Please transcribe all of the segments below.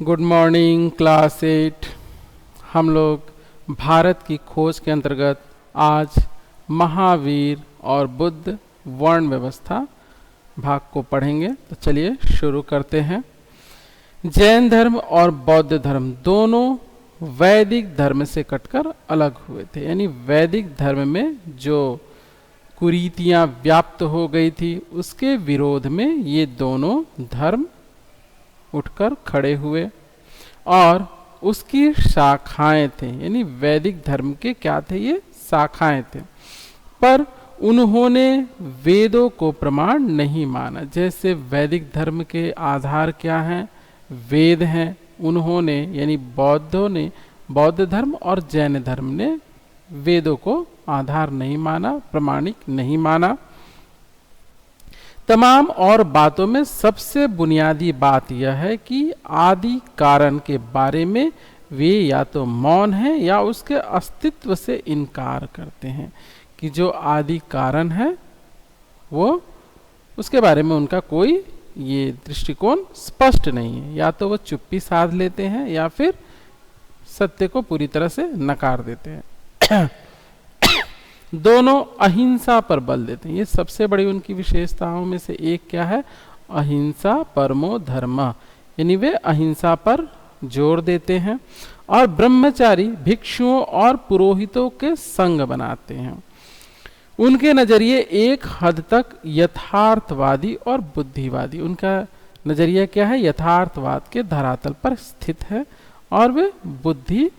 Good morning class 8। हम लोग भारत की खोज के अंतर्गत आज महावीर और बुद्ध वर्ण व्यवस्था भाग को पढ़ेंगे। तो चलिए शुरू करते हैं। जैन धर्म और बौद्ध धर्म दोनों वैदिक धर्म से कटकर अलग हुए थे। यानी वैदिक धर्म में जो कुरीतियां व्याप्त हो गई थी उसके विरोध में ये दोनों धर्म उठकर खड़े हुए और उसकी शाखाएं थे। यानी वैदिक धर्म के क्या थे, ये शाखाएं थे। पर उन्होंने वेदों को प्रमाण नहीं माना। जैसे वैदिक धर्म के आधार क्या हैं, वेद हैं। उन्होंने यानी बौद्धों ने, बौद्ध धर्म और जैन धर्म ने वेदों को आधार नहीं माना, प्रमाणिक नहीं माना। तमाम और बातों में सबसे बुनियादी बात यह है कि आदि कारण के बारे में वे या तो मौन हैं या उसके अस्तित्व से इनकार करते हैं। कि जो आदि कारण है वो, उसके बारे में उनका कोई ये दृष्टिकोण स्पष्ट नहीं है। या तो वो चुप्पी साध लेते हैं या फिर सत्य को पूरी तरह से नकार देते हैं। दोनों अहिंसा पर बल देते हैं। ये सबसे बड़ी उनकी विशेषताओं में से एक क्या है, अहिंसा परमो धर्म। यानी वे अहिंसा पर जोर देते हैं और ब्रह्मचारी भिक्षुओं और पुरोहितों के संग बनाते हैं। उनके नजरिए एक हद तक यथार्थवादी और बुद्धिवादी। उनका नजरिया क्या है, यथार्थवाद के धरातल पर स्थित है और वे बुद्धि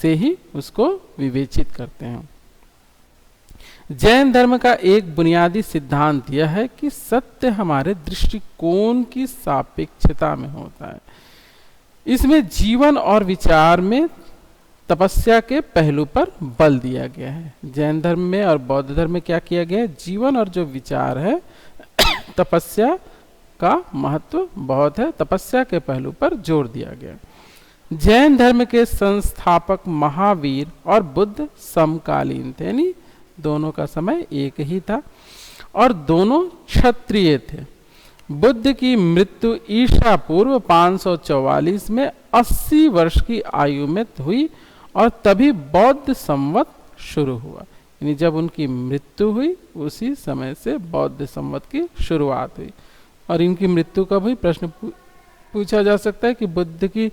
से ही उसको विवेचित करते हैं। जैन धर्म का एक बुनियादी सिद्धांत यह है कि सत्य हमारे दृष्टिकोण की सापेक्षता में होता है। इसमें जीवन और विचार में तपस्या के पहलू पर बल दिया गया है। जैन धर्म में और बौद्ध धर्म में क्या किया गया है, जीवन और जो विचार है तपस्या का महत्व बहुत है, तपस्या के पहलू पर जोर दिया गया। जैन धर्म के संस्थापक महावीर और बुद्ध समकालीन थे। यानी दोनों का समय एक ही था और दोनों क्षत्रिय थे। बुद्ध की मृत्यु ईसा पूर्व 544 में 80 वर्ष की आयु में हुई और तभी बौद्ध संवत शुरू हुआ। यानी जब उनकी मृत्यु हुई उसी समय से बौद्ध संवत की शुरुआत हुई। और इनकी मृत्यु कब हुई, प्रश्न पूछा जा सकता है कि बुद्ध की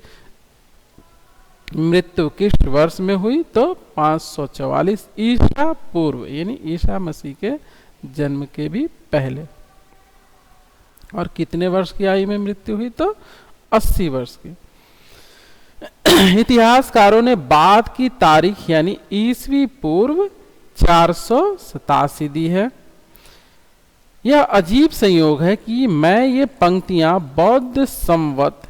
मृत्यु किस वर्ष में हुई, तो 544 ईसा पूर्व, यानी ईसा मसीह के जन्म के भी पहले। और कितने वर्ष की आयु में मृत्यु हुई, तो 80 वर्ष की। इतिहासकारों ने बाद की तारीख यानी ईसवी पूर्व 487 दी है। यह अजीब संयोग है कि मैं ये पंक्तियां बौद्ध संवत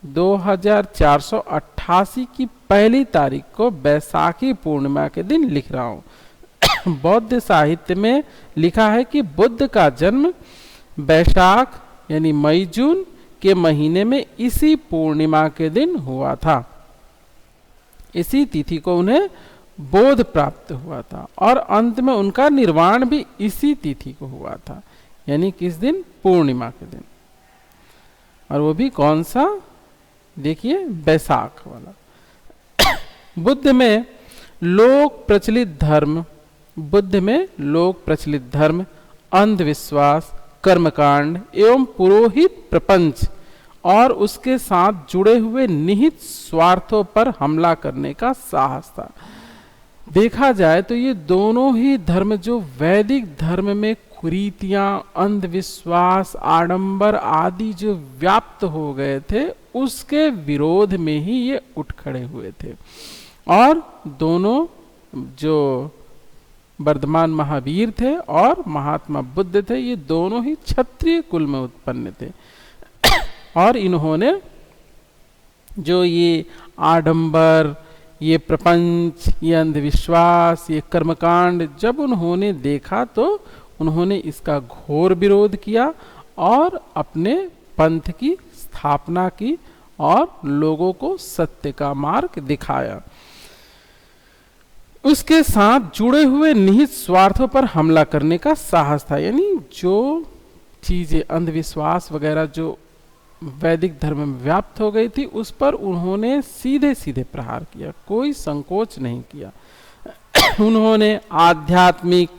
2488 की पहली तारीख को बैसाखी पूर्णिमा के दिन लिख रहा हूं। बौद्ध साहित्य में लिखा है कि बुद्ध का जन्म बैसाख यानी मई जून के महीने में इसी पूर्णिमा के दिन हुआ था। इसी तिथि को उन्हें बोध प्राप्त हुआ था और अंत में उनका निर्वाण भी इसी तिथि को हुआ था। यानी किस दिन, पूर्णिमा के दिन। और वो भी कौन सा, देखिए बैसाख वाला। बुद्ध में लोक प्रचलित धर्म, अंधविश्वास, कर्मकांड एवं पुरोहित प्रपंच और उसके साथ जुड़े हुए निहित स्वार्थों पर हमला करने का साहस था। देखा जाए तो ये दोनों ही धर्म जो वैदिक धर्म में कुरीतियां, अंधविश्वास, आडंबर आदि जो व्याप्त हो गए थे उसके विरोध में ही ये उठ खड़े हुए थे। और दोनों जो वर्धमान महावीर थे और महात्मा बुद्ध थे, ये दोनों ही क्षत्रिय कुल में उत्पन्न थे। और इन्होंने जो ये आडंबर, ये प्रपंच, ये अंधविश्वास, ये कर्मकांड जब उन्होंने देखा तो उन्होंने इसका घोर विरोध किया और अपने पंथ की स्थापना की और लोगों को सत्य का मार्ग दिखाया। उसके साथ जुड़े हुए निहित स्वार्थों पर हमला करने का साहस था। यानी जो चीजें, अंधविश्वास वगैरह जो वैदिक धर्म में व्याप्त हो गई थी उस पर उन्होंने सीधे सीधे प्रहार किया, कोई संकोच नहीं किया। उन्होंने आध्यात्मिक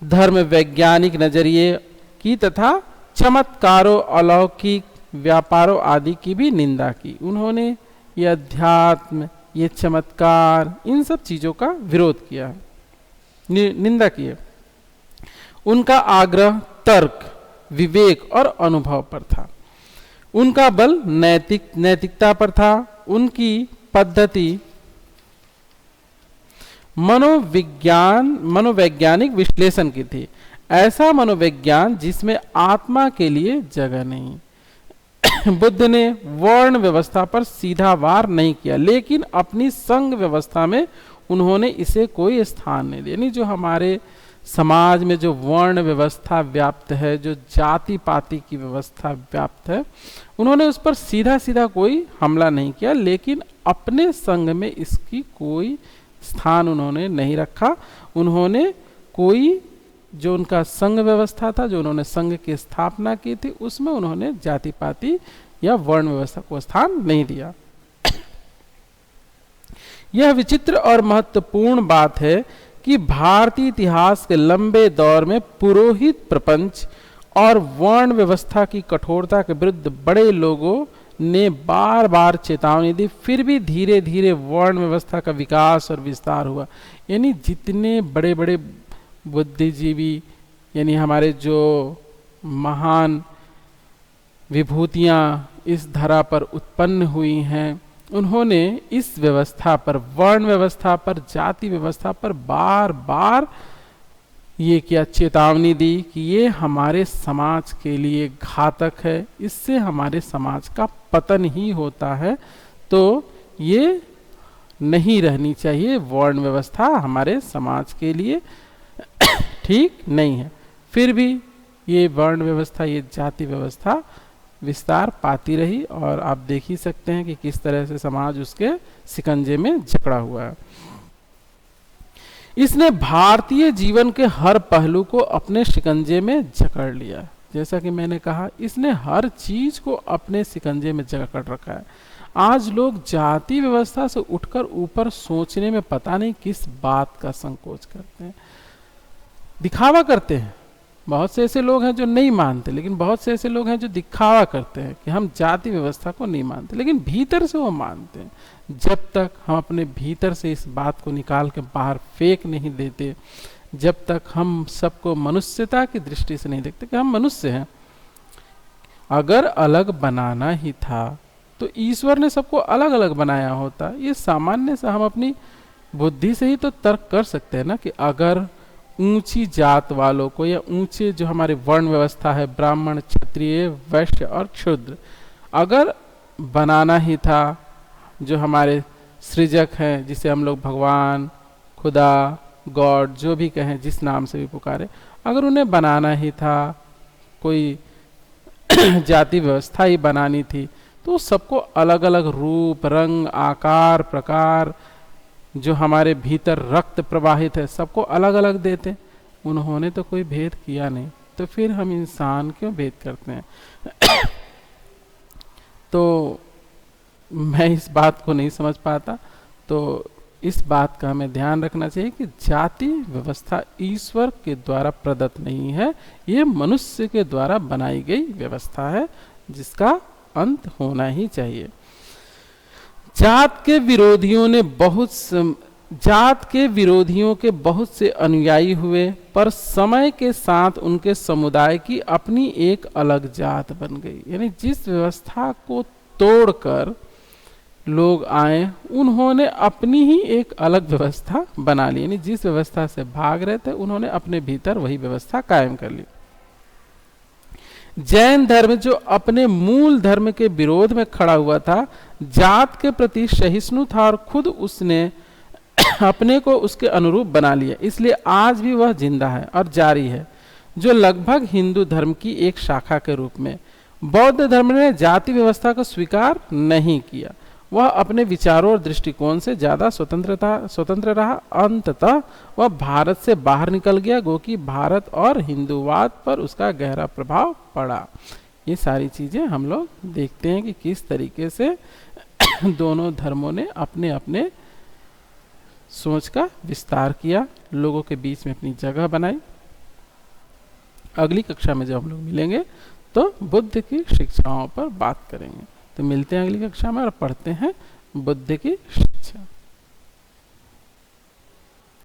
धर्म वैज्ञानिक नजरिए की तथा चमत्कारों अलौकिक व्यापारों आदि की भी निंदा की। उन्होंने ये अध्यात्म, ये चमत्कार, इन सब चीजों का विरोध किया, निंदा की है। उनका आग्रह तर्क, विवेक और अनुभव पर था। उनका बल नैतिकता पर था। उनकी पद्धति मनोवैज्ञानिक विश्लेषण की थी। ऐसा मनोविज्ञान जिसमें आत्मा के लिए जगह नहीं। बुद्ध ने वर्ण व्यवस्था पर सीधा वार नहीं किया, लेकिन अपनी संघ व्यवस्था में उन्होंने इसे कोई स्थान नहीं दिया। यानी जो हमारे समाज में जो वर्ण व्यवस्था व्याप्त है, जो जाति पाति की व्यवस्था व्याप्त है, उन्होंने उस पर सीधा सीधा कोई हमला नहीं किया, लेकिन अपने संघ में इसकी कोई स्थान उन्होंने नहीं रखा। उन्होंने कोई जो उनका संघ व्यवस्था था, जो उन्होंने संघ की स्थापना की थी, उसमें उन्होंने जाति पाति या वर्ण व्यवस्था को स्थान नहीं दिया। यह विचित्र और महत्वपूर्ण बात है कि भारतीय इतिहास के लंबे दौर में पुरोहित प्रपंच और वर्ण व्यवस्था की कठोरता के विरुद्ध बड़े लोगों ने बार बार चेतावनी दी, फिर भी धीरे धीरे वर्ण व्यवस्था का विकास और विस्तार हुआ। यानी जितने बड़े बड़े बुद्धिजीवी, यानी हमारे जो महान विभूतियाँ इस धरा पर उत्पन्न हुई हैं, उन्होंने इस व्यवस्था पर, वर्ण व्यवस्था पर, जाति व्यवस्था पर बार बार ये क्या चेतावनी दी कि ये हमारे समाज के लिए घातक है, इससे हमारे समाज का पतन ही होता है, तो ये नहीं रहनी चाहिए। वर्ण व्यवस्था हमारे समाज के लिए ठीक नहीं है। फिर भी ये वर्ण व्यवस्था, ये जाति व्यवस्था विस्तार पाती रही और आप देख ही सकते हैं कि किस तरह से समाज उसके शिकंजे में जकड़ा हुआ है। इसने भारतीय जीवन के हर पहलू को अपने शिकंजे में जकड़ लिया। जैसा कि मैंने कहा, इसने हर चीज को अपने शिकंजे में जकड़ रखा है। आज लोग जाति व्यवस्था से उठकर ऊपर सोचने में पता नहीं किस बात का संकोच करते हैं, दिखावा करते हैं। बहुत से ऐसे लोग हैं जो नहीं मानते, लेकिन बहुत से ऐसे लोग हैं जो दिखावा करते हैं कि हम जाति व्यवस्था को नहीं मानते, लेकिन भीतर से वो मानते हैं। जब तक हम अपने भीतर से इस बात को निकाल के बाहर फेंक नहीं देते, जब तक हम सबको मनुष्यता की दृष्टि से नहीं देखते कि हम मनुष्य हैं। अगर अलग बनाना ही था तो ईश्वर ने सबको अलग अलग बनाया होता। ये सामान्य से हम अपनी बुद्धि से ही तो तर्क कर सकते हैं ना, कि अगर ऊंची जात वालों को या ऊंचे जो हमारे वर्ण व्यवस्था है, ब्राह्मण, क्षत्रिय, वैश्य और क्षुद्र, अगर बनाना ही था, जो हमारे सृजक हैं, जिसे हम लोग भगवान, खुदा, गॉड जो भी कहें, जिस नाम से भी पुकारे, अगर उन्हें बनाना ही था, कोई जाति व्यवस्था ही बनानी थी, तो सबको अलग अलग रूप, रंग, आकार, प्रकार, जो हमारे भीतर रक्त प्रवाहित है, सबको अलग अलग देते। उन्होंने तो कोई भेद किया नहीं, तो फिर हम इंसान क्यों भेद करते हैं? तो मैं इस बात को नहीं समझ पाता। तो इस बात का हमें ध्यान रखना चाहिए कि जाति व्यवस्था ईश्वर के द्वारा प्रदत्त नहीं है, ये मनुष्य के द्वारा बनाई गई व्यवस्था है, जिसका अंत होना ही चाहिए। जात के विरोधियों के बहुत से अनुयायी हुए, पर समय के साथ उनके समुदाय की अपनी एक अलग जात बन गई। यानी जिस व्यवस्था को तोड़कर लोग आए, उन्होंने अपनी ही एक अलग व्यवस्था बना ली। यानी जिस व्यवस्था से भाग रहे थे, उन्होंने अपने भीतर वही व्यवस्था कायम कर ली। जैन धर्म, जो अपने मूल धर्म के विरोध में खड़ा हुआ था, जात के प्रति सहिष्णु था और खुद उसने अपने को उसके अनुरूप बना लिया, इसलिए आज भी वह जिंदा है और जारी है, जो लगभग हिंदू धर्म की एक शाखा के रूप में। बौद्ध धर्म ने जाति व्यवस्था को स्वीकार नहीं किया, वह अपने विचारों और दृष्टिकोण से ज्यादा स्वतंत्र रहा। अंततः वह भारत से बाहर निकल गया, क्योंकि भारत और हिंदूवाद पर उसका गहरा प्रभाव पड़ा। ये सारी चीज़ें हम लोग देखते हैं कि किस तरीके से दोनों धर्मों ने अपने अपने सोच का विस्तार किया, लोगों के बीच में अपनी जगह बनाई। अगली कक्षा में जब हम लोग मिलेंगे तो बुद्ध की शिक्षाओं पर बात करेंगे। तो मिलते हैं अगली कक्षा में और पढ़ते हैं बुद्ध की शिक्षा।